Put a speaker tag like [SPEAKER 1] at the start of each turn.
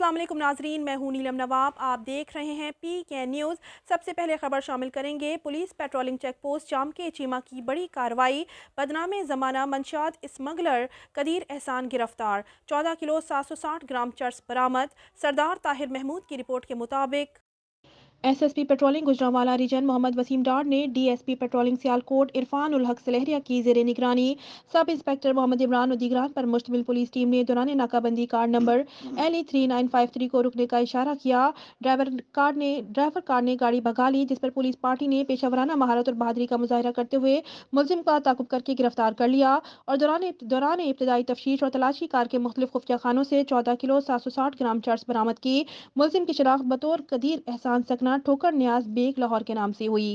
[SPEAKER 1] अस्सलाम वालेकुम नाजरीन, मैं हूं नीलम नवाब। आप देख रहे हैं PK न्यूज़। सबसे पहले खबर शामिल करेंगे। पुलिस पेट्रोलिंग चेक पोस्ट जाम के चीमा की बड़ी कार्रवाई। बदनामे ज़माना मंशियात स्मगलर कदीर एहसान गिरफ्तार। 14 किलो 760 ग्राम चर्स बरामद। सरदार ताहिर महमूद की रिपोर्ट के मुताबिक SSP patrolling Gujranwala region Mohammad Waseem Dar ने डीएसपी पेट्रोलिंग सियालकोट इरफान उल हक सलहरिया की जेर निगरानी सब इंस्पेक्टर मोहम्मद इमरान और दीगरान पर मुश्तमिल पुलिस टीम ने दौरान नाकाबंदी कार नंबर LE3953 को रुकने का इशारा किया। ड्राइवर कार ने गाड़ी भगा ली, जिस पर पुलिस पार्टी ने पेशावराना महारत और बहादुरी का मुजाहरा करते हुए मुलजिम का ताकुब करके गिरफ्तार कर लिया और दौरान इब्तदाई तफ्तीश और तलाशी कार के मुख्तलिफ खुफिया खानों से 14 किलो 760 ग्राम चर्स बरामद की। मुलजिम की शनाख्त बतौर कदीर एहसान सकना ठोकर न्याज बेग लाहौर के नाम से हुई।